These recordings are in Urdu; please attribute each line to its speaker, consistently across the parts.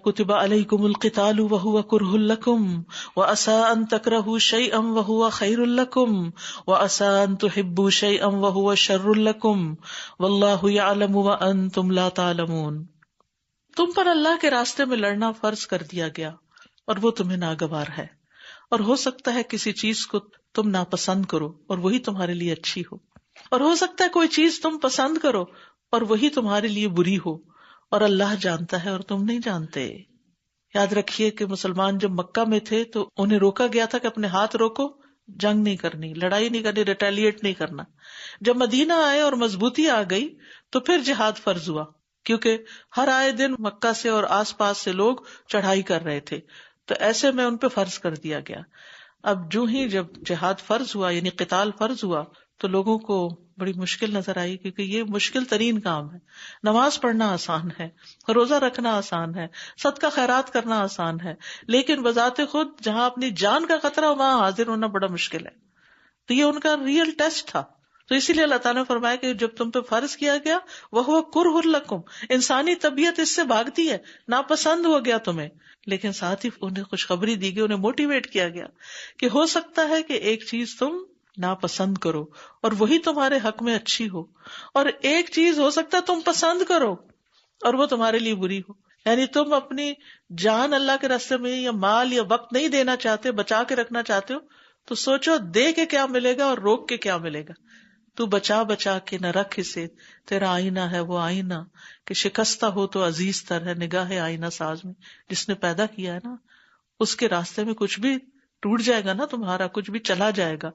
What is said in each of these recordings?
Speaker 1: کتب علیکم القتال وہو کرہ لکم وعسى ان تکرہوا شیئا وہو خیر لکم وعسى ان تحبوا شیئا وہو شر لکم واللہ یعلم وانتم لا تعلمون. تم پر اللہ کے راستے میں لڑنا فرض کر دیا گیا اور وہ تمہیں ناگوار ہے، اور ہو سکتا ہے کسی چیز کو تم ناپسند کرو اور وہی تمہارے لیے اچھی ہو، اور ہو سکتا ہے کوئی چیز تم پسند کرو اور وہی تمہارے لیے بری ہو، اور اللہ جانتا ہے اور تم نہیں جانتے. یاد رکھیے کہ مسلمان جب مکہ میں تھے تو انہیں روکا گیا تھا کہ اپنے ہاتھ روکو، جنگ نہیں کرنی، لڑائی نہیں کرنی، ریٹیلیٹ نہیں کرنا. جب مدینہ آئے اور مضبوطی آ گئی تو پھر جہاد فرض ہوا، کیونکہ ہر آئے دن مکہ سے اور آس پاس سے لوگ چڑھائی کر رہے تھے، تو ایسے میں ان پہ فرض کر دیا گیا. اب جو ہی جب جہاد فرض ہوا یعنی قتال فرض ہوا تو لوگوں کو بڑی مشکل نظر آئی، کیونکہ یہ مشکل ترین کام ہے. نماز پڑھنا آسان ہے، روزہ رکھنا آسان ہے، صدقہ خیرات کرنا آسان ہے، لیکن بذات خود جہاں اپنی جان کا خطرہ ہو وہاں حاضر ہونا بڑا مشکل ہے. تو یہ ان کا ریئل ٹیسٹ تھا. تو اسی لیے اللہ تعالیٰ نے فرمایا کہ جب تم پہ فرض کیا گیا وہ کرہ لکم، انسانی طبیعت اس سے بھاگتی ہے، ناپسند ہو گیا تمہیں، لیکن ساتھ ہی انہیں خوشخبری دی گئی، انہیں موٹیویٹ کیا گیا کہ ہو سکتا ہے کہ ایک چیز تم ناپسند کرو اور وہی تمہارے حق میں اچھی ہو، اور ایک چیز ہو سکتا ہے تم پسند کرو اور وہ تمہارے لیے بری ہو. یعنی تم اپنی جان اللہ کے راستے میں یا مال یا وقت نہیں دینا چاہتے، بچا کے رکھنا چاہتے ہو، تو سوچو دے کے کیا ملے گا اور روک کے کیا ملے گا. تو بچا بچا کے نہ رکھ اسے، تیرا آئینہ ہے وہ آئینہ کہ شکستہ ہو تو عزیز تر ہے نگاہ آئینہ ساز میں. جس نے پیدا کیا ہے نا، اس کے راستے میں کچھ بھی ٹوٹ جائے گا نا، تمہارا کچھ بھی چلا جائے گا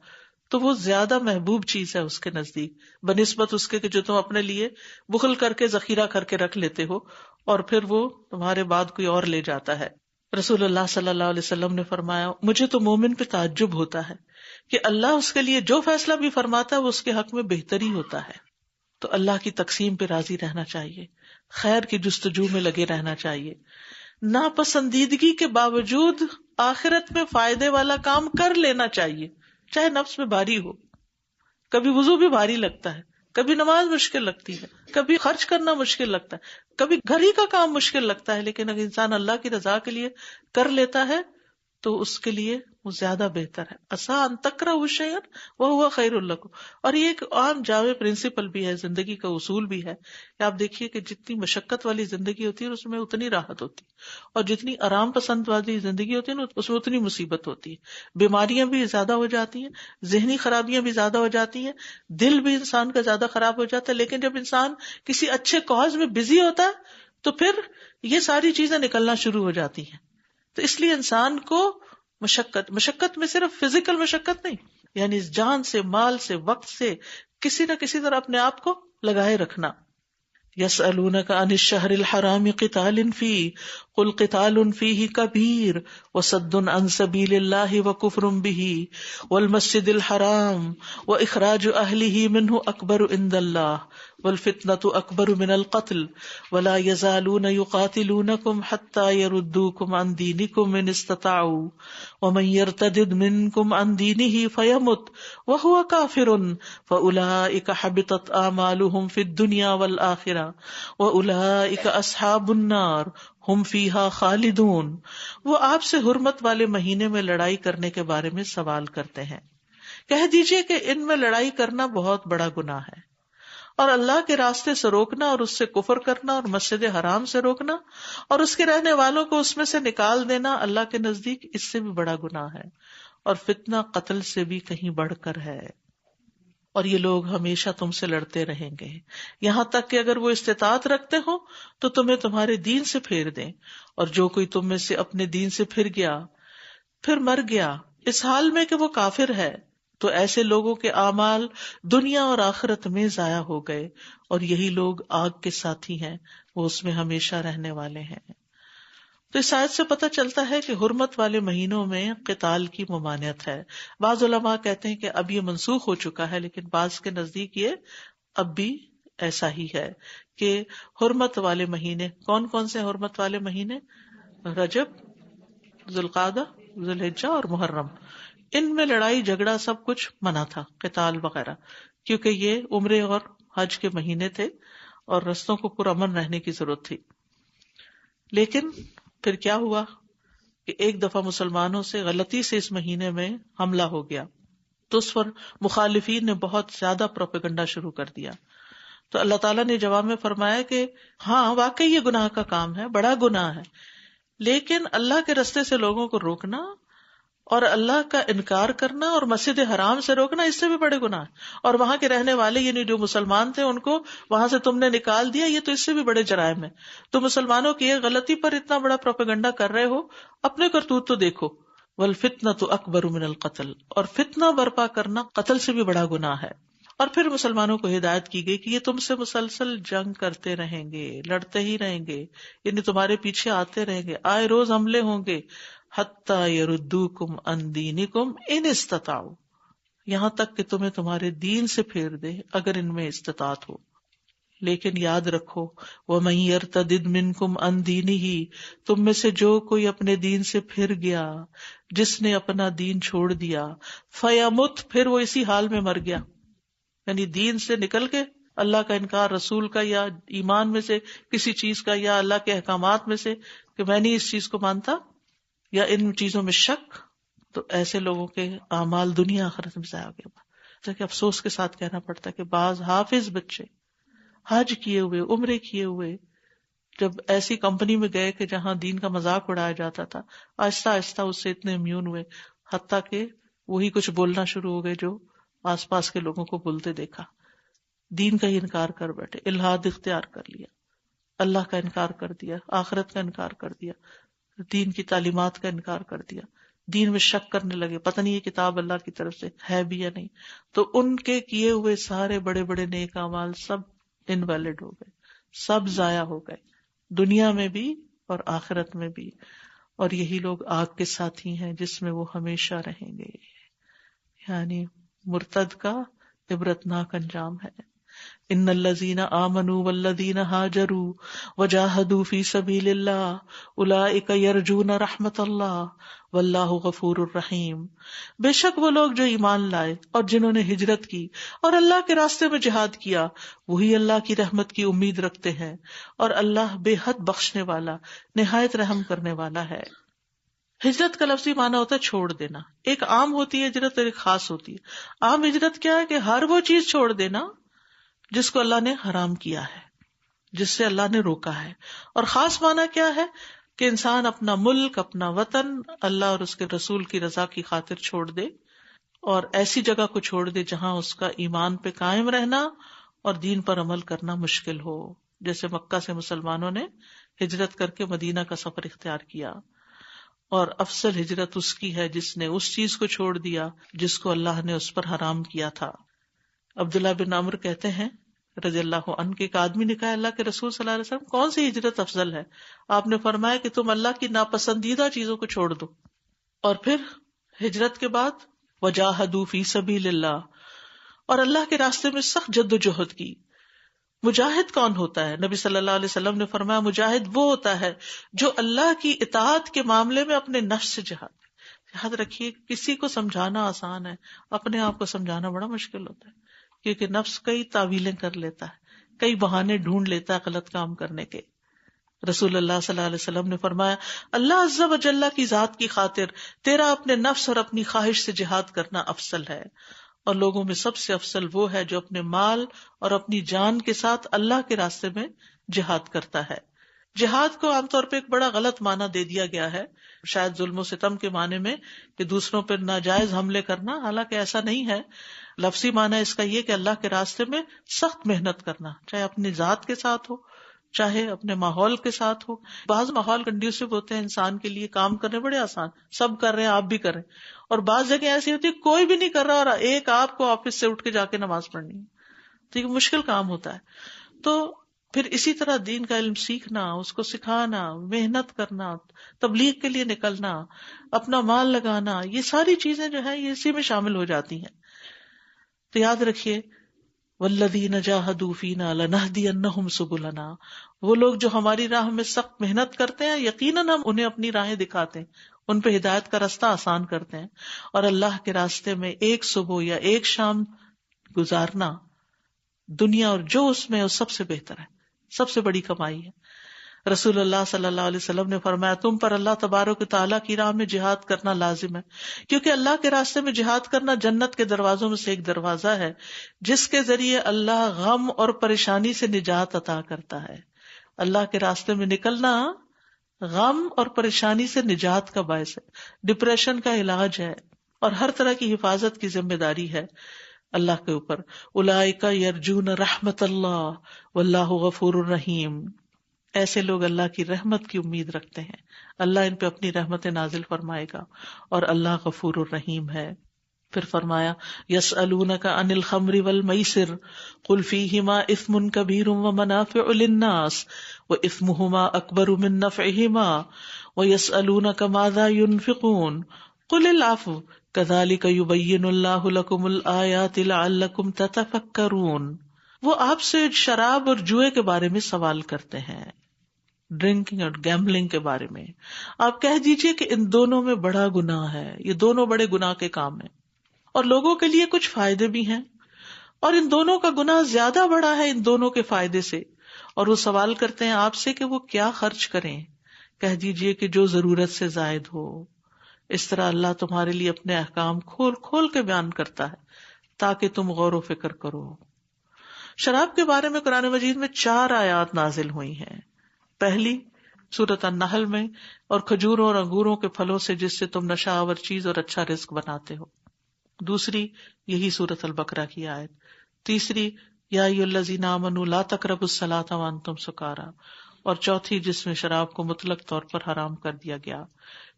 Speaker 1: تو وہ زیادہ محبوب چیز ہے اس کے نزدیک بنسبت اس کے کہ جو تم اپنے لیے بخل کر کے ذخیرہ کر کے رکھ لیتے ہو اور پھر وہ تمہارے بعد کوئی اور لے جاتا ہے. رسول اللہ صلی اللہ علیہ وسلم نے فرمایا، مجھے تو مومن پہ تعجب ہوتا ہے کہ اللہ اس کے لیے جو فیصلہ بھی فرماتا ہے وہ اس کے حق میں بہتری ہوتا ہے. تو اللہ کی تقسیم پہ راضی رہنا چاہیے، خیر کی جستجو میں لگے رہنا چاہیے، ناپسندیدگی کے باوجود آخرت میں فائدے والا کام کر لینا چاہیے، چاہے نفس میں بھاری ہو. کبھی وضو بھی بھاری لگتا ہے، کبھی نماز مشکل لگتی ہے، کبھی خرچ کرنا مشکل لگتا ہے، کبھی گھر ہی کا کام مشکل لگتا ہے، لیکن اگر انسان اللہ کی رضا کے لیے کر لیتا ہے تو اس کے لیے وہ زیادہ بہتر ہے. عسیٰ ان تکرہوا شیئا وہو خیر لکم. اور یہ ایک عام جامع پرنسپل بھی ہے، زندگی کا اصول بھی ہے کہ آپ دیکھیے کہ جتنی مشقت والی زندگی ہوتی ہے اس میں اتنی راحت ہوتی ہے، اور جتنی آرام پسند والی زندگی ہوتی ہے نا اس میں اتنی مصیبت ہوتی ہے. بیماریاں بھی زیادہ ہو جاتی ہیں، ذہنی خرابیاں بھی زیادہ ہو جاتی ہیں، دل بھی انسان کا زیادہ خراب ہو جاتا ہے. لیکن جب انسان کسی اچھے کاز میں بزی ہوتا ہے تو پھر یہ ساری چیزیں نکلنا شروع ہو جاتی ہیں. تو اس لیے انسان کو مشقت میں صرف فزیکل مشقت نہیں، یعنی جان سے، مال سے، وقت سے کسی نہ کسی طرح اپنے آپ کو لگائے رکھنا. یسألونک عن الشہر الحرام قتال فیہ قل قتال فیہ کبیر وصد عن سبیل اللہ وکفر بہ والمسجد الحرام واخراج اہلہ منہ اکبر عند اللہ والفتنة اکبر من القتل ولا یزالون یقاتلونکم حتی یردوکم عن دینکم ان استطاعوا ومن یرتدد منکم عن دینہ فیمت وہو کافر فاولئک حبطت اعمالہم فی الدنیا والآخرہ وَأُولَئِكَ أَصْحَابُ النَّارِ هُمْ فِيهَا خَالِدُونَ. وہ آپ سے حرمت والے مہینے میں لڑائی کرنے کے بارے میں سوال کرتے ہیں، کہہ دیجئے کہ ان میں لڑائی کرنا بہت بڑا گناہ ہے، اور اللہ کے راستے سے روکنا اور اس سے کفر کرنا اور مسجد حرام سے روکنا اور اس کے رہنے والوں کو اس میں سے نکال دینا اللہ کے نزدیک اس سے بھی بڑا گناہ ہے، اور فتنہ قتل سے بھی کہیں بڑھ کر ہے. اور یہ لوگ ہمیشہ تم سے لڑتے رہیں گے یہاں تک کہ اگر وہ استطاعت رکھتے ہوں تو تمہیں تمہارے دین سے پھیر دیں، اور جو کوئی تم میں سے اپنے دین سے پھر گیا پھر مر گیا اس حال میں کہ وہ کافر ہے تو ایسے لوگوں کے اعمال دنیا اور آخرت میں ضائع ہو گئے، اور یہی لوگ آگ کے ساتھی ہیں، وہ اس میں ہمیشہ رہنے والے ہیں. تو اس آیت سے پتہ چلتا ہے کہ حرمت والے مہینوں میں قتال کی ممانعت ہے. بعض علماء کہتے ہیں کہ اب یہ منسوخ ہو چکا ہے، لیکن بعض کے نزدیک یہ اب بھی ایسا ہی ہے کہ حرمت والے مہینے کون کون سے حرمت والے مہینے؟ رجب، ذوالقعدہ، ذوالحجہ اور محرم. ان میں لڑائی جھگڑا سب کچھ منع تھا، قتال وغیرہ، کیونکہ یہ عمرے اور حج کے مہینے تھے اور رستوں کو پرامن رہنے کی ضرورت تھی. لیکن پھر کیا ہوا کہ ایک دفعہ مسلمانوں سے غلطی سے اس مہینے میں حملہ ہو گیا، تو اس پر مخالفین نے بہت زیادہ پروپیگنڈا شروع کر دیا. تو اللہ تعالیٰ نے جواب میں فرمایا کہ ہاں واقعی یہ گناہ کا کام ہے، بڑا گناہ ہے، لیکن اللہ کے رستے سے لوگوں کو روکنا اور اللہ کا انکار کرنا اور مسجد حرام سے روکنا اس سے بھی بڑے گناہ ہیں. اور وہاں کے رہنے والے یعنی جو مسلمان تھے ان کو وہاں سے تم نے نکال دیا، یہ تو اس سے بھی بڑے جرائم ہیں. تو مسلمانوں کی ایک غلطی پر اتنا بڑا پروپیگنڈا کر رہے ہو، اپنے کرتوت تو دیکھو. والفتنۃ اکبر من القتل، اور فتنہ برپا کرنا قتل سے بھی بڑا گناہ ہے. اور پھر مسلمانوں کو ہدایت کی گئی کہ یہ تم سے مسلسل جنگ کرتے رہیں گے، لڑتے ہی رہیں گے، یعنی تمہارے پیچھے آتے رہیں گے، آئے روز حملے ہوں گے. حتی یردوکم عن دینکم ان استطاعوا، یہاں تک کہ تمہیں تمہارے دین سے پھیر دے اگر ان میں استطاعت ہو. لیکن یاد رکھو وَمَن يَرْتَدِدْ مِنْكُمْ عَنْ دِينِهِ، تم میں سے جو کوئی اپنے دین سے پھر گیا، جس نے اپنا دین چھوڑ دیا، فَيَمُتْ، پھر وہ اسی حال میں مر گیا، یعنی دین سے نکل کے اللہ کا انکار، رسول کا یا ایمان میں سے کسی چیز کا یا اللہ کے احکامات میں سے کہ میں نہیں اس چیز کو مانتا یا ان چیزوں میں شک، تو ایسے لوگوں کے اعمال دنیا آخرت میں ضائع ہو گئے. جبکہ افسوس کے ساتھ کہنا پڑتا ہے کہ بعض حافظ بچے حج کیے ہوئے، عمرے کیے ہوئے، جب ایسی کمپنی میں گئے کہ جہاں دین کا مذاق اڑایا جاتا تھا، آہستہ آہستہ اس سے اتنے امیون ہوئے، حتیٰ کہ وہی کچھ بولنا شروع ہو گئے جو آس پاس کے لوگوں کو بولتے دیکھا. دین کا ہی انکار کر بیٹھے، الحاد اختیار کر لیا، اللہ کا انکار کر دیا، آخرت کا انکار کر دیا، دین کی تعلیمات کا انکار کر دیا، دین میں شک کرنے لگے، پتہ نہیں یہ کتاب اللہ کی طرف سے ہے بھی یا نہیں. تو ان کے کیے ہوئے سارے بڑے بڑے نیک اعمال سب انویلڈ ہو گئے، سب ضائع ہو گئے، دنیا میں بھی اور آخرت میں بھی. اور یہی لوگ آگ کے ساتھی ہیں جس میں وہ ہمیشہ رہیں گے. یعنی مرتد کا عبرتناک انجام ہے. ان الذین آمنوا والذین ہاجروا وجاہدوا فی سبیل اللہ اولئک یرجون رحمت اللہ واللہ غفور الرحیم. بے شک وہ لوگ جو ایمان لائے اور جنہوں نے ہجرت کی اور اللہ کے راستے میں جہاد کیا، وہی اللہ کی رحمت کی امید رکھتے ہیں، اور اللہ بے حد بخشنے والا، نہایت رحم کرنے والا ہے. ہجرت کا لفظی معنی ہوتا ہے چھوڑ دینا. ایک عام ہوتی ہے ہجرت اور ایک خاص ہوتی ہے. عام ہجرت کیا ہے کہ ہر وہ چیز چھوڑ دینا جس کو اللہ نے حرام کیا ہے، جس سے اللہ نے روکا ہے. اور خاص معنی کیا ہے کہ انسان اپنا ملک، اپنا وطن اللہ اور اس کے رسول کی رضا کی خاطر چھوڑ دے اور ایسی جگہ کو چھوڑ دے جہاں اس کا ایمان پہ قائم رہنا اور دین پر عمل کرنا مشکل ہو. جیسے مکہ سے مسلمانوں نے ہجرت کر کے مدینہ کا سفر اختیار کیا، اور افضل ہجرت اس کی ہے جس نے اس چیز کو چھوڑ دیا جس کو اللہ نے اس پر حرام کیا تھا. عبداللہ بن عمر کہتے ہیں رضی اللہ عنہ کے ایک آدمی نے کہا اللہ کے رسول صلی اللہ علیہ وسلم کون سی ہجرت افضل ہے؟ آپ نے فرمایا کہ تم اللہ کی ناپسندیدہ چیزوں کو چھوڑ دو. اور پھر ہجرت کے بعد وجاہدوا فی سبیل اللہ، اور اللہ کے راستے میں سخت جد و جہد کی. مجاہد کون ہوتا ہے؟ نبی صلی اللہ علیہ وسلم نے فرمایا مجاہد وہ ہوتا ہے جو اللہ کی اطاعت کے معاملے میں اپنے نفس سے جہاد. یاد رکھیے کسی کو سمجھانا آسان ہے، اپنے آپ کو سمجھانا بڑا مشکل ہوتا ہے، کیونکہ نفس کئی تعویلیں کر لیتا ہے، کئی بہانے ڈھونڈ لیتا ہے غلط کام کرنے کے. رسول اللہ صلی اللہ علیہ وسلم نے فرمایا اللہ عز و جل کی ذات کی خاطر تیرا اپنے نفس اور اپنی خواہش سے جہاد کرنا افضل ہے، اور لوگوں میں سب سے افضل وہ ہے جو اپنے مال اور اپنی جان کے ساتھ اللہ کے راستے میں جہاد کرتا ہے. جہاد کو عام طور پہ ایک بڑا غلط معنی دے دیا گیا ہے، شاید ظلم و ستم کے معنی میں کہ دوسروں پر ناجائز حملے کرنا، حالانکہ ایسا نہیں ہے. لفظی معنی اس کا یہ کہ اللہ کے راستے میں سخت محنت کرنا، چاہے اپنی ذات کے ساتھ ہو چاہے اپنے ماحول کے ساتھ ہو. بعض ماحول کنڈیوسو ہوتے ہیں انسان کے لیے، کام کرنے بڑے آسان، سب کر رہے ہیں آپ بھی کریں، اور بعض جگہ ایسی ہوتی ہے کوئی بھی نہیں کر رہا اور ایک آپ کو آفس سے اٹھ کے جا کے نماز پڑھنی ہے، تو یہ مشکل کام ہوتا ہے. تو پھر اسی طرح دین کا علم سیکھنا، اس کو سکھانا، محنت کرنا، تبلیغ کے لیے نکلنا، اپنا مال لگانا، یہ ساری چیزیں جو ہیں یہ اسی میں شامل ہو جاتی ہیں. تو یاد رکھیے والذین جاہدوا فینا لنہدینہم سبلنا، وہ لوگ جو ہماری راہ میں سخت محنت کرتے ہیں یقیناً ہم انہیں اپنی راہیں دکھاتے ہیں، ان پہ ہدایت کا راستہ آسان کرتے ہیں. اور اللہ کے راستے میں ایک صبح یا ایک شام گزارنا دنیا اور جو اس میں سب سے بہتر ہے، سب سے بڑی کمائی ہے. رسول اللہ صلی اللہ علیہ وسلم نے فرمایا تم پر اللہ تبارک و تعالیٰ کی راہ میں جہاد کرنا لازم ہے، کیونکہ اللہ کے راستے میں جہاد کرنا جنت کے دروازوں میں سے ایک دروازہ ہے جس کے ذریعے اللہ غم اور پریشانی سے نجات عطا کرتا ہے۔ اللہ کے راستے میں نکلنا غم اور پریشانی سے نجات کا باعث ہے، ڈپریشن کا علاج ہے، اور ہر طرح کی حفاظت کی ذمہ داری ہے اللہ کے اوپر۔ اولئک یرجون رحمت اللہ واللہ غفور الرحیم، ایسے لوگ اللہ کی رحمت کی امید رکھتے ہیں، اللہ ان پہ اپنی رحمت نازل فرمائے گا، اور اللہ غفور الرحیم ہے۔ پھر فرمایا یسألونک عن الخمر والمیسر قل فیہما اثم کبیر ومنافع للناس واثمہما اکبر من نفعہما ویسألونک ماذا ينفقون قل العفو کذالک یبین اللہ لکم الآیات لعلکم تتفکرون۔ وہ آپ سے شراب اور جوئے کے بارے میں سوال کرتے ہیں، ڈرنکنگ اور گیمبلنگ کے بارے میں، آپ کہہ دیجئے کہ ان دونوں میں بڑا گناہ ہے، یہ دونوں بڑے گناہ کے کام ہیں، اور لوگوں کے لیے کچھ فائدے بھی ہیں، اور ان دونوں کا گناہ زیادہ بڑا ہے ان دونوں کے فائدے سے، اور وہ سوال کرتے ہیں آپ سے کہ وہ کیا خرچ کریں، کہہ دیجئے کہ جو ضرورت سے زائد ہو۔ اس طرح اللہ تمہارے لیے اپنے احکام کھول کھول کے بیان کرتا ہے تاکہ تم غور و فکر کرو۔ شراب کے بارے میں قرآن مجید میں 4 آیات نازل ہوئی ہیں۔ پہلی سورۃ النحل میں، اور کھجوروں اور انگوروں کے پھلوں سے جس سے تم نشہ آور چیز اور اچھا رزق بناتے ہو۔ دوسری یہی سورۃ البقرہ کی آیت۔ تیسری یا ایھا الذین آمنوا لا تقربوا الصلاۃ وانتم سکارى، اور چوتھی جس میں شراب کو مطلق طور پر حرام کر دیا گیا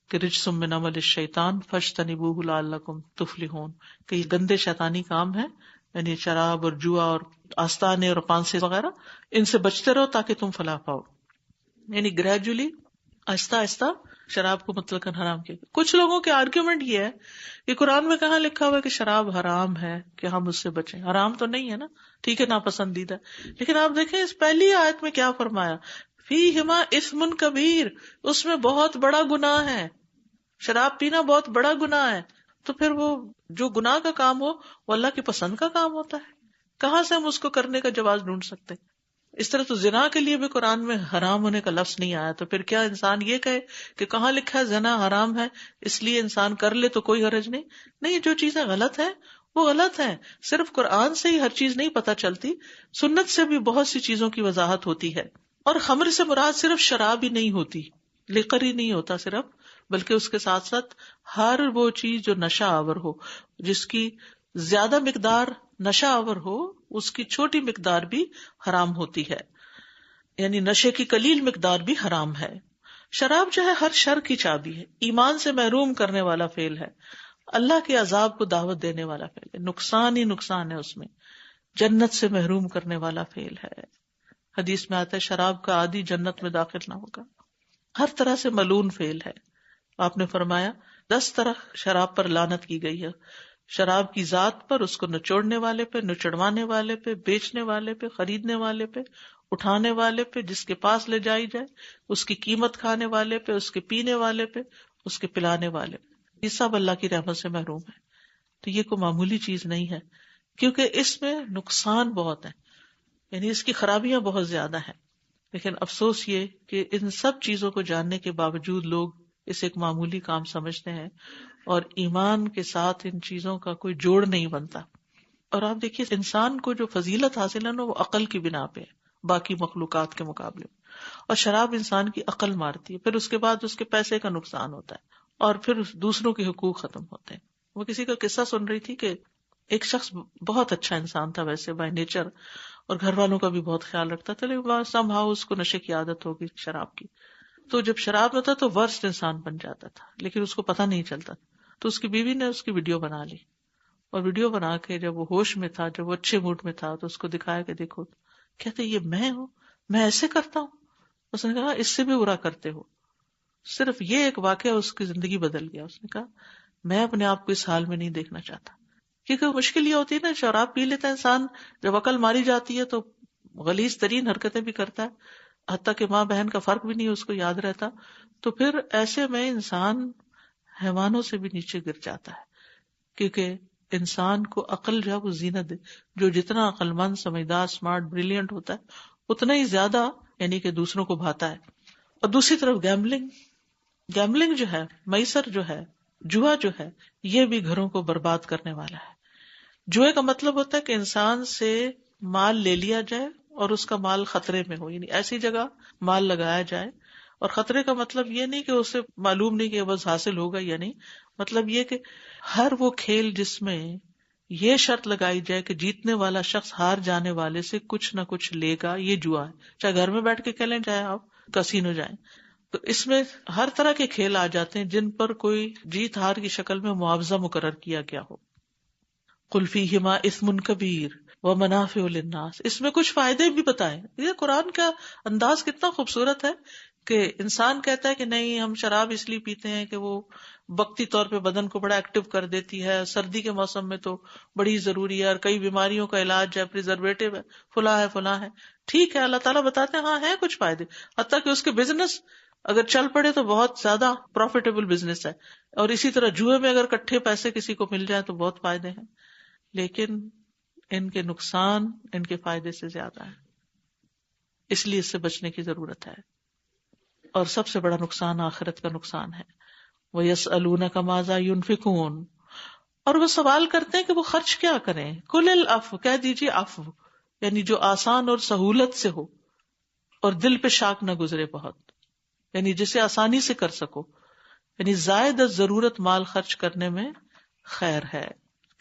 Speaker 1: کہ رجس من عمل الشیطان فاجتنبوہ لعلکم تفلحون، کہ یہ گندے شیطانی کام ہے، یعنی شراب اور جوا اور آستانے اور پانسے وغیرہ، ان سے بچتے رہو تاکہ تم فلاح پاؤ۔ یعنی گریجولی، آہستہ آہستہ شراب کو مطلق حرام کیا۔ کچھ لوگوں کے آرگیومنٹ یہ ہے کہ قرآن میں کہاں لکھا ہوا ہے کہ شراب حرام ہے کہ ہم اس سے بچیں؟ حرام تو نہیں ہے نا، ٹھیک ہے ناپسندیدہ، لیکن آپ دیکھیں اس پہلی آیت میں کیا فرمایا، فیہما اثم کبیر، اس میں بہت بڑا گناہ ہے، شراب پینا بہت بڑا گناہ ہے۔ تو پھر وہ جو گناہ کا کام ہو وہ اللہ کی پسند کا کام ہوتا ہے، کہاں سے ہم اس کو کرنے کا جواز ڈھونڈ سکتے ہیں؟ اس طرح تو زنا کے لیے بھی قرآن میں حرام ہونے کا لفظ نہیں آیا، تو پھر کیا انسان یہ کہے کہ کہاں لکھا ہے زنا حرام ہے اس لیے انسان کر لے تو کوئی حرج نہیں؟ نہیں، جو چیزیں غلط ہیں وہ غلط ہیں۔ صرف قرآن سے ہی ہر چیز نہیں پتہ چلتی، سنت سے بھی بہت سی چیزوں کی وضاحت ہوتی ہے۔ اور خمر سے مراد صرف شراب ہی نہیں ہوتی، لقر ہی نہیں ہوتا صرف، بلکہ اس کے ساتھ ساتھ ہر وہ چیز جو نشہ آور ہو، جس کی زیادہ مقدار نشہ آور ہو، اس کی چھوٹی مقدار بھی حرام ہوتی ہے، یعنی نشے کی قلیل مقدار بھی حرام ہے۔ شراب جو ہے ہر شر کی چابی ہے، ایمان سے محروم کرنے والا فعل ہے، اللہ کے عذاب کو دعوت دینے والا فعل ہے، نقصان ہی نقصان ہے اس میں، جنت سے محروم کرنے والا فعل ہے۔ حدیث میں آتا ہے شراب کا عادی جنت میں داخل نہ ہوگا، ہر طرح سے ملعون فعل ہے۔ آپ نے فرمایا 10 طرح شراب پر لعنت کی گئی ہے، شراب کی ذات پر، اس کو نچوڑنے والے پہ، نچڑوانے والے پہ، بیچنے والے پہ، خریدنے والے پہ، اٹھانے والے پہ، جس کے پاس لے جائی جائے، اس کی قیمت کھانے والے پہ، اس کے پینے والے پہ، اس کے پلانے والے پہ، یہ سب اللہ کی رحمت سے محروم ہے۔ تو یہ کوئی معمولی چیز نہیں ہے، کیونکہ اس میں نقصان بہت ہے، یعنی اس کی خرابیاں بہت زیادہ ہیں۔ لیکن افسوس یہ کہ ان سب چیزوں کو جاننے کے باوجود لوگ اسے ایک معمولی کام سمجھتے ہیں، اور ایمان کے ساتھ ان چیزوں کا کوئی جوڑ نہیں بنتا۔ اور آپ دیکھیے انسان کو جو فضیلت حاصل ہے نا، وہ عقل کی بنا پہ ہے باقی مخلوقات کے مقابلے میں، اور شراب انسان کی عقل مارتی ہے، پھر اس کے بعد اس کے پیسے کا نقصان ہوتا ہے، اور پھر دوسروں کے حقوق ختم ہوتے ہیں۔ وہ کسی کا قصہ سن رہی تھی کہ ایک شخص بہت اچھا انسان تھا ویسے بائی نیچر، اور گھر والوں کا بھی بہت خیال رکھتا تھا، لیکن سم ہاؤ اس کو نشے کی عادت ہوگی شراب کی، تو جب شراب میں تھا تو ورسٹ انسان بن جاتا تھا، لیکن اس کو پتہ نہیں چلتا۔ تو اس کی بیوی نے اس کی ویڈیو بنا لی، اور ویڈیو بنا کے جب وہ ہوش میں تھا، جب وہ اچھے موڈ میں تھا، تو اس کو دکھایا کہ دیکھو، کہتے یہ میں ہوں، میں ایسے کرتا ہوں۔ اس نے کہا اس سے بھی برا کرتے ہو۔ صرف یہ ایک واقعہ اس کی زندگی بدل گیا۔ اس نے کہا میں اپنے آپ کو اس حال میں نہیں دیکھنا چاہتا، کیونکہ مشکل یہ ہوتی ہے نا، شراب پی لیتا ہے انسان، جب عقل ماری جاتی ہے تو غلیظ ترین حرکتیں بھی کرتا ہے، حتیٰ کہ ماں بہن کا فرق بھی نہیں اس کو یاد رہتا، تو پھر ایسے میں انسان حیوانوں سے بھی نیچے گر جاتا ہے، کیونکہ انسان کو عقل جو ہے وہ زینت ہے، جو جتنا عقل مند، سمجھدار، اسمارٹ، بریلینٹ ہوتا ہے اتنا ہی زیادہ یعنی کہ دوسروں کو بھاتا ہے۔ اور دوسری طرف گیملنگ جو ہے، میسر جو ہے، جوا جو ہے، یہ بھی گھروں کو برباد کرنے والا ہے. جوئے کا مطلب ہوتا ہے کہ انسان سے مال لے لیا جائے اور اس کا مال خطرے میں ہو، یعنی ایسی جگہ مال لگایا جائے. اور خطرے کا مطلب یہ نہیں کہ اسے معلوم نہیں کہ بس حاصل ہوگا یا نہیں، مطلب یہ کہ ہر وہ کھیل جس میں یہ شرط لگائی جائے کہ جیتنے والا شخص ہار جانے والے سے کچھ نہ کچھ لے گا، یہ جوا ہے. چاہے گھر میں بیٹھ کے کھیلیں، چاہے آپ کسینو جائیں. تو اس میں ہر طرح کے کھیل آ جاتے ہیں جن پر کوئی جیت ہار کی شکل میں معاوضہ مقرر کیا گیا ہو. قل فیہما اثم کبیر ومنافع للناس، اس میں کچھ فائدے بھی بتائیں. یہ قرآن کا انداز کتنا خوبصورت ہے کہ انسان کہتا ہے کہ نہیں، ہم شراب اس لیے پیتے ہیں کہ وہ وقتی طور پہ بدن کو بڑا ایکٹیو کر دیتی ہے، سردی کے موسم میں تو بڑی ضروری ہے، اور کئی بیماریوں کا علاج ہے، پریزرویٹو ہے، فلاں ہے. ٹھیک ہے، اللہ تعالیٰ بتاتے ہیں ہاں ہیں کچھ فائدے، حتیٰ کہ اس کے بزنس اگر چل پڑے تو بہت زیادہ پروفیٹیبل بزنس ہے. اور اسی طرح جوئے میں اگر کٹھے پیسے کسی کو مل جائے تو بہت فائدے ہیں، لیکن ان کے نقصان ان کے فائدے سے زیادہ ہے. اس لیے اس سے بچنے کی ضرورت ہے. اور سب سے بڑا نقصان آخرت کا نقصان ہے. وَيَسْأَلُونَكَ مَاذَا يُنْفِقُونَ، اور وہ سوال کرتے ہیں کہ وہ خرچ کیا کریں. قُلِ الْعَفْوَ، کہہ دیجیے عفو، یعنی جو آسان اور سہولت سے ہو اور دل پہ شاک نہ گزرے بہت، یعنی جسے آسانی سے کر سکو. یعنی زائد از ضرورت مال خرچ کرنے میں خیر ہے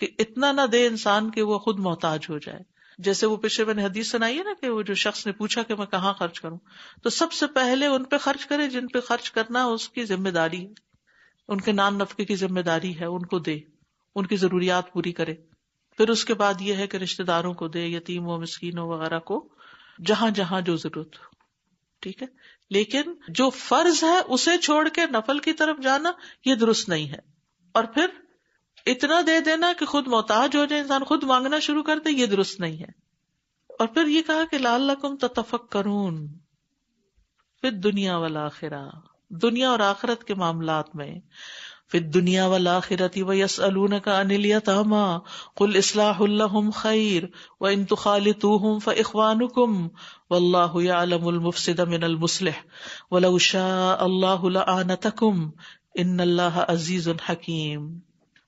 Speaker 1: کہ اتنا نہ دے انسان کہ وہ خود محتاج ہو جائے. جیسے وہ پیچھے میں نے حدیث سنائی ہے نا کہ وہ جو شخص نے پوچھا کہ میں کہاں خرچ کروں، تو سب سے پہلے ان پہ خرچ کرے جن پہ خرچ کرنا اس کی ذمہ داری ہے، ان کے نان نفقے کی ذمہ داری ہے، ان کو دے، ان کی ضروریات پوری کرے. پھر اس کے بعد یہ ہے کہ رشتہ داروں کو دے، یتیموں مسکینوں وغیرہ کو، جہاں جہاں جو ضرورت ہو. ٹھیک ہے، لیکن جو فرض ہے اسے چھوڑ کے نفل کی طرف جانا یہ درست نہیں ہے. اور پھر اتنا دے دینا کہ خود محتاج ہو جائے، انسان خود مانگنا شروع کر دے، یہ درست نہیں ہے. اور پھر یہ کہا کہ لعلکم تتفکرون فی الدنیا والآخرہ، دنیا اور آخرت کے معاملات میں. فی الدنیا والآخرۃ ویسألونک عن الیتامی قل اصلاح لہم خیر وان تخالطوہم فاخوانکم واللہ یعلم المفسد من المصلح ولو شاء اللہ لأعنتکم ان اللہ عزیز حکیم.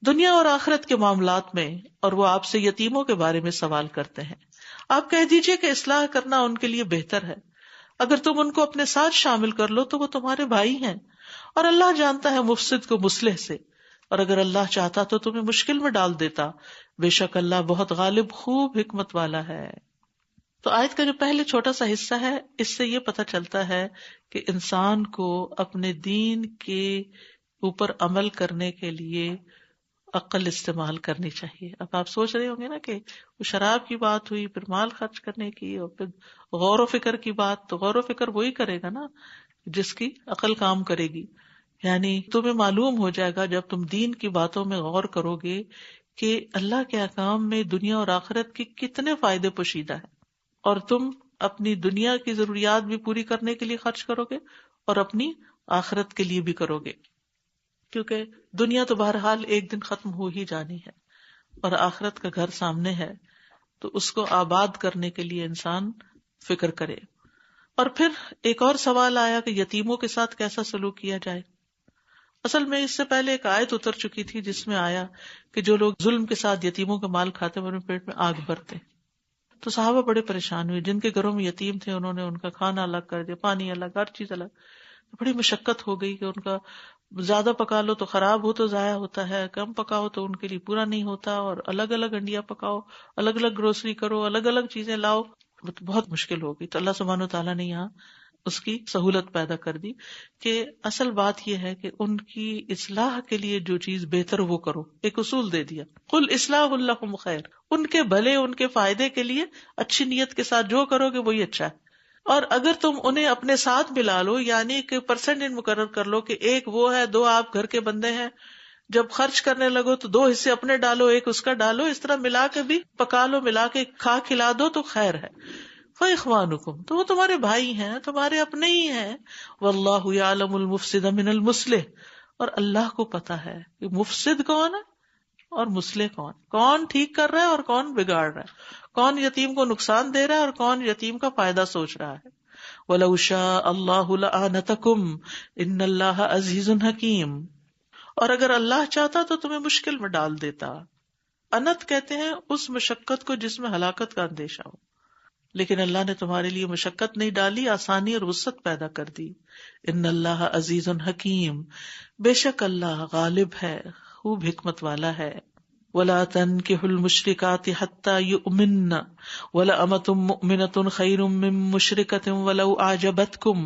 Speaker 1: دنیا اور آخرت کے معاملات میں، اور وہ آپ سے یتیموں کے بارے میں سوال کرتے ہیں. آپ کہہ دیجئے کہ اصلاح کرنا ان کے لیے بہتر ہے. اگر تم ان کو اپنے ساتھ شامل کر لو تو وہ تمہارے بھائی ہیں، اور اللہ جانتا ہے مفسد کو مصلح سے، اور اگر اللہ چاہتا تو تمہیں مشکل میں ڈال دیتا. بے شک اللہ بہت غالب، خوب حکمت والا ہے. تو آیت کا جو پہلے چھوٹا سا حصہ ہے، اس سے یہ پتہ چلتا ہے کہ انسان کو اپنے دین کے اوپر عمل کرنے کے لیے عقل استعمال کرنی چاہیے. اب آپ سوچ رہے ہوں گے نا کہ وہ شراب کی بات ہوئی، پھر مال خرچ کرنے کی، اور پھر غور و فکر کی بات. تو غور و فکر وہی کرے گا نا جس کی عقل کام کرے گی. یعنی تمہیں معلوم ہو جائے گا جب تم دین کی باتوں میں غور کرو گے کہ اللہ کے احکام میں دنیا اور آخرت کے کتنے فائدے پوشیدہ ہیں، اور تم اپنی دنیا کی ضروریات بھی پوری کرنے کے لیے خرچ کرو گے اور اپنی آخرت کے لیے بھی کرو گے. کیونکہ دنیا تو بہرحال ایک دن ختم ہو ہی جانی ہے، اور آخرت کا گھر سامنے ہے، تو اس کو آباد کرنے کے لیے انسان فکر کرے. اور پھر ایک اور سوال آیا کہ یتیموں کے ساتھ کیسا سلوک کیا جائے. اصل میں اس سے پہلے ایک آیت اتر چکی تھی جس میں آیا کہ جو لوگ ظلم کے ساتھ یتیموں کا مال کھاتے ہیں انہیں پیٹ میں آگ بھرتے. تو صحابہ بڑے پریشان ہوئے، جن کے گھروں میں یتیم تھے انہوں نے ان کا کھانا الگ کر دیا، پانی الگ، ہر چیز الگ. بڑی مشقت ہو گئی کہ ان کا زیادہ پکا لو تو خراب ہو تو ضائع ہوتا ہے، کم پکاؤ تو ان کے لیے پورا نہیں ہوتا، اور الگ الگ انڈیا پکاؤ، الگ الگ گروسری کرو، الگ الگ چیزیں لاؤ، بہت مشکل ہو گئی. تو اللہ سبحانہ و تعالیٰ نے یہاں اس کی سہولت پیدا کر دی کہ اصل بات یہ ہے کہ ان کی اصلاح کے لیے جو چیز بہتر وہ کرو. ایک اصول دے دیا، قل اصلاح لہم خیر، ان کے بھلے، ان کے فائدے کے لیے اچھی نیت کے ساتھ جو کرو گے وہی اچھا ہے. اور اگر تم انہیں اپنے ساتھ ملا لو، یعنی کہ پرسنٹیج مقرر کر لو کہ ایک وہ ہے، دو آپ گھر کے بندے ہیں، جب خرچ کرنے لگو تو 2 حصے اپنے ڈالو، ایک اس کا ڈالو، اس طرح ملا کے بھی پکا لو، ملا کے کھلا دو تو خیر ہے. فَإِخْوَانُكُمْ، تو وہ تمہارے بھائی ہیں، تمہارے اپنے ہی ہیں. وَاللَّهُ يَعْلَمُ الْمُفْسِدَ مِنَ الْمُصْلِحِ، اور اللہ کو پتا ہے کہ مفسد کون ہے اور مصلح کون ٹھیک کر رہا ہے اور کون بگاڑ رہا ہے، کون یتیم کو نقصان دے رہا ہے اور کون یتیم کا فائدہ سوچ رہا ہے. وَلَوْ شَاءَ اللَّهُ لَأَعْنَتَكُمْ إِنَّ اللَّهَ عَزِيزٌ حَكِيمٌ. اور اگر اللہ چاہتا تو تمہیں مشکل میں ڈال دیتا. انت کہتے ہیں اس مشقت کو جس میں ہلاکت کا اندیشہ ہو، لیکن اللہ نے تمہارے لیے مشقت نہیں ڈالی، آسانی اور وسعت پیدا کر دی. ان اللہ عزیز حکیم، بے شک اللہ غالب ہے، خوب حکمت والا ہے. ولا تنكحوا المشركات حتى يؤمنن ولأمة مؤمنة خير من مشركة ولو أعجبتكم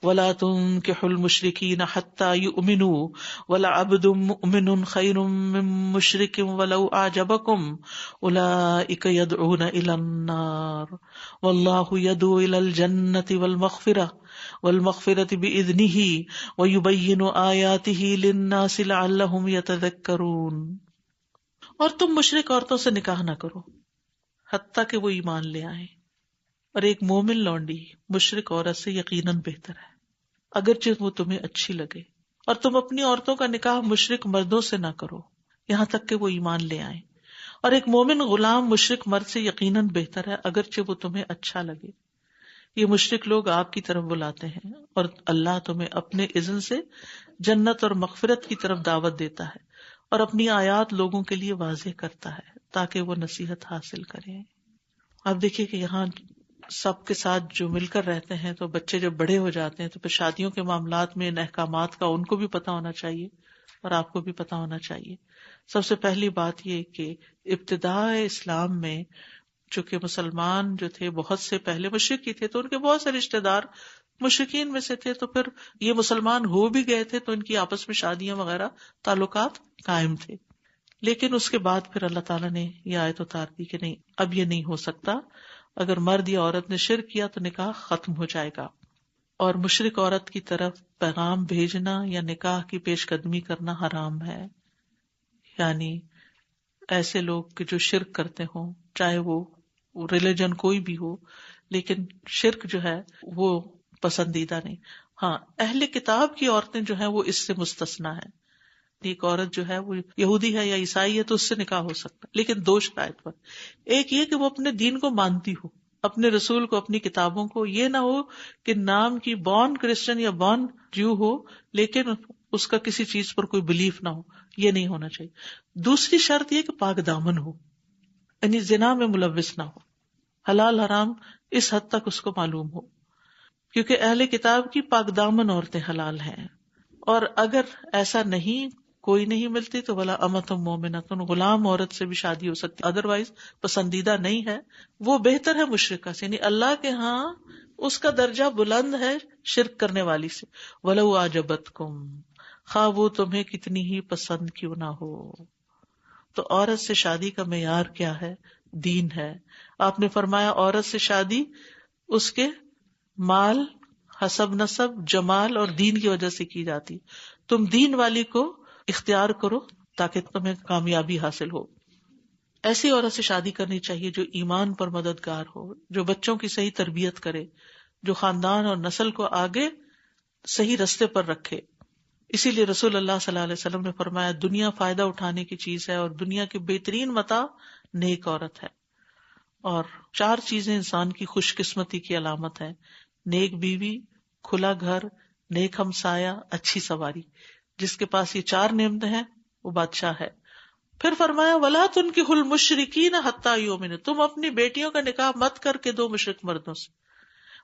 Speaker 1: ولا تنكحوا المشركين حتى يؤمنوا ولعبد مؤمن خير من مشرك ولو أعجبكم أولئك يدعون إلى النار والله يدعو إلى الجنة والمغفرة بإذنه ويبين آياته للناس لعلهم يتذكرون. اور تم مشرک عورتوں سے نکاح نہ کرو حتیٰ کہ وہ ایمان لے آئیں، اور ایک مومن لونڈی مشرک عورت سے یقیناً بہتر ہے اگرچہ وہ تمہیں اچھی لگے. اور تم اپنی عورتوں کا نکاح مشرک مردوں سے نہ کرو یہاں تک کہ وہ ایمان لے آئیں، اور ایک مومن غلام مشرک مرد سے یقیناً بہتر ہے اگرچہ وہ تمہیں اچھا لگے. یہ مشرک لوگ آپ کی طرف بلاتے ہیں اور اللہ تمہیں اپنے اذن سے جنت اور مغفرت کی طرف دعوت دیتا ہے اور اپنی آیات لوگوں کے لیے واضح کرتا ہے تاکہ وہ نصیحت حاصل کریں. آپ دیکھیے کہ یہاں سب کے ساتھ جو مل کر رہتے ہیں تو بچے جب بڑے ہو جاتے ہیں تو پھر شادیوں کے معاملات میں ان احکامات کا ان کو بھی پتہ ہونا چاہیے اور آپ کو بھی پتہ ہونا چاہیے. سب سے پہلی بات یہ کہ ابتداء اسلام میں چونکہ مسلمان جو تھے بہت سے پہلے مشرک ہی تھے تو ان کے بہت سے رشتہ دار مشرکین میں سے تھے، تو پھر یہ مسلمان ہو بھی گئے تھے تو ان کی آپس میں شادیاں وغیرہ تعلقات قائم تھے. لیکن اس کے بعد پھر اللہ تعالیٰ نے یہ آیت اتار دی کہ نہیں، اب یہ نہیں ہو سکتا. اگر مرد یا عورت نے شرک کیا تو نکاح ختم ہو جائے گا، اور مشرک عورت کی طرف پیغام بھیجنا یا نکاح کی پیش قدمی کرنا حرام ہے. یعنی ایسے لوگ کہ جو شرک کرتے ہوں، چاہے وہ ریلیجن کوئی بھی ہو، لیکن شرک جو ہے وہ پسندیدہ نہیں. ہاں، اہل کتاب کی عورتیں جو ہیں وہ اس سے مستثنا ہیں. ایک عورت جو ہے وہ یہودی ہے یا عیسائی ہے تو اس سے نکاح ہو سکتا ہے، لیکن دو شرائط پر. ایک یہ کہ وہ اپنے دین کو مانتی ہو، اپنے رسول کو، اپنی کتابوں کو. یہ نہ ہو کہ نام کی بورن کرسچن یا بورن جیو ہو لیکن اس کا کسی چیز پر کوئی بلیف نہ ہو، یہ نہیں ہونا چاہیے. دوسری شرط یہ کہ پاک دامن ہو، یعنی زنا میں ملوث نہ ہو، حلال حرام اس حد تک اس کو معلوم ہو، کیونکہ اہل کتاب کی پاک دامن عورتیں حلال ہیں. اور اگر ایسا نہیں، کوئی نہیں ملتی تو ولا امۃ مومنۃ، غلام عورت سے بھی شادی ہو سکتی، ادروائز پسندیدہ نہیں ہے. وہ بہتر ہے مشرکہ سے، یعنی اللہ کے ہاں اس کا درجہ بلند ہے شرک کرنے والی سے. ولو اعجبتکم، خواہ وہ تمہیں کتنی ہی پسند کیوں نہ ہو. تو عورت سے شادی کا معیار کیا ہے؟ دین ہے. آپ نے فرمایا عورت سے شادی اس کے مال، حسب نسب، جمال اور دین کی وجہ سے کی جاتی. تم دین والی کو اختیار کرو تاکہ تمہیں کامیابی حاصل ہو. ایسی عورت سے شادی کرنی چاہیے جو ایمان پر مددگار ہو، جو بچوں کی صحیح تربیت کرے، جو خاندان اور نسل کو آگے صحیح رستے پر رکھے. اسی لیے رسول اللہ صلی اللہ علیہ وسلم نے فرمایا دنیا فائدہ اٹھانے کی چیز ہے اور دنیا کی بہترین متاع نیک عورت ہے. اور 4 چیزیں انسان کی خوش قسمتی کی علامت ہے: نیک بیوی، کھلا گھر، نیک ہمسایہ، اچھی سواری. جس کے پاس یہ 4 نعمتیں ہیں وہ بادشاہ ہے. پھر فرمایا وَلَا تُنْكِحُوا الْمُشْرِكِينَ حَتَّى يُؤْمِنُوا، تم اپنی بیٹیوں کا نکاح مت کر کے دو مشرک مردوں سے.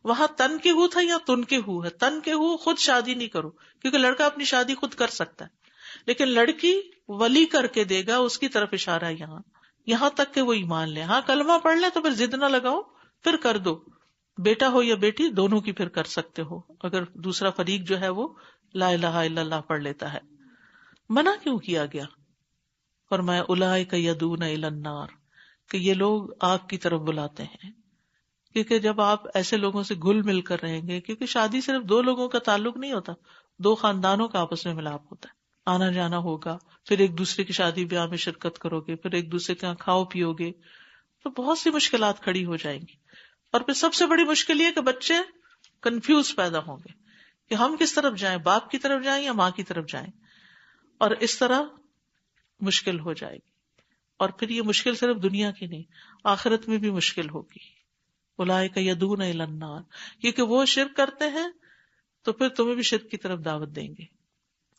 Speaker 1: وہاں تن کے ہو تھا یا تن کے ہو ہے. تن کے ہو خود شادی نہیں کرو، کیونکہ لڑکا اپنی شادی خود کر سکتا ہے، لیکن لڑکی ولی کر کے دے گا، اس کی طرف اشارہ ہے یہاں تک کہ وہ ایمان لے. ہاں کلمہ پڑھ لے تو پھر ضد نہ لگاؤ، پھر کر دو. بیٹا ہو یا بیٹی دونوں کی پھر کر سکتے ہو اگر دوسرا فریق جو ہے وہ لا الہ الا اللہ پڑھ لیتا ہے. منع کیوں کیا گیا؟ فرمایا اولئک یدعون الی النار، کہ یہ لوگ آگ کی طرف بلاتے ہیں. کیونکہ جب آپ ایسے لوگوں سے گھل مل کر رہیں گے، کیونکہ شادی صرف 2 لوگوں کا تعلق نہیں ہوتا، 2 خاندانوں کا آپس میں ملاپ ہوتا ہے. آنا جانا ہوگا، پھر ایک دوسرے کی شادی بیاہ میں شرکت کرو گے، پھر ایک دوسرے کے یہاں کھاؤ پیو گے، تو بہت سی مشکلات کھڑی ہو جائیں گی. اور پھر سب سے بڑی مشکل یہ کہ بچے کنفیوز پیدا ہوں گے کہ ہم کس طرف جائیں، باپ کی طرف جائیں یا ماں کی طرف جائیں، اور اس طرح مشکل ہو جائے گی. اور پھر یہ مشکل صرف دنیا کی نہیں، آخرت میں بھی مشکل ہوگی. اولئک یدعون الی النار، کیونکہ وہ شرک کرتے ہیں تو پھر تمہیں بھی شرک کی طرف دعوت دیں گے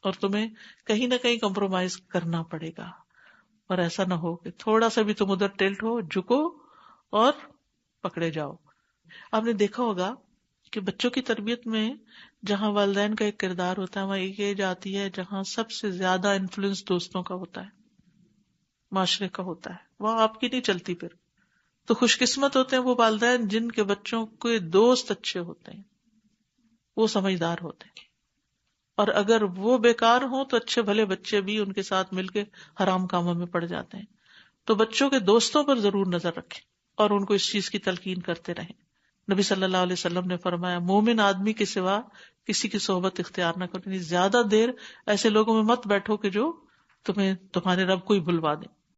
Speaker 1: اور تمہیں کہیں نہ کہیں کمپرومائز کرنا پڑے گا. اور ایسا نہ ہو کہ تھوڑا سا بھی تم ادھر ٹلٹ ہو، جھکو اور پکڑے جاؤ. آپ نے دیکھا ہوگا کہ بچوں کی تربیت میں جہاں والدین کا ایک کردار ہوتا ہے، وہاں ایک ایج آتی ہے جہاں سب سے زیادہ انفلوئنس دوستوں کا ہوتا ہے، معاشرے کا ہوتا ہے، وہاں آپ کی نہیں چلتی. پھر تو خوش قسمت ہوتے ہیں وہ والدین جن کے بچوں کے دوست اچھے ہوتے ہیں، وہ سمجھدار ہوتے ہیں. اور اگر وہ بیکار ہوں تو اچھے بھلے بچے بھی ان کے ساتھ مل کے حرام کاموں میں پڑ جاتے ہیں. تو بچوں کے دوستوں پر ضرور نظر رکھیں اور ان کو اس چیز کی تلقین کرتے رہیں. نبی صلی اللہ علیہ وسلم نے فرمایا مومن آدمی کے سوا کسی کی صحبت اختیار نہ کرو، یعنی زیادہ دیر ایسے لوگوں میں مت بیٹھو کہ جو تمہیں تمہارے رب کو ہی بھلوا دیں.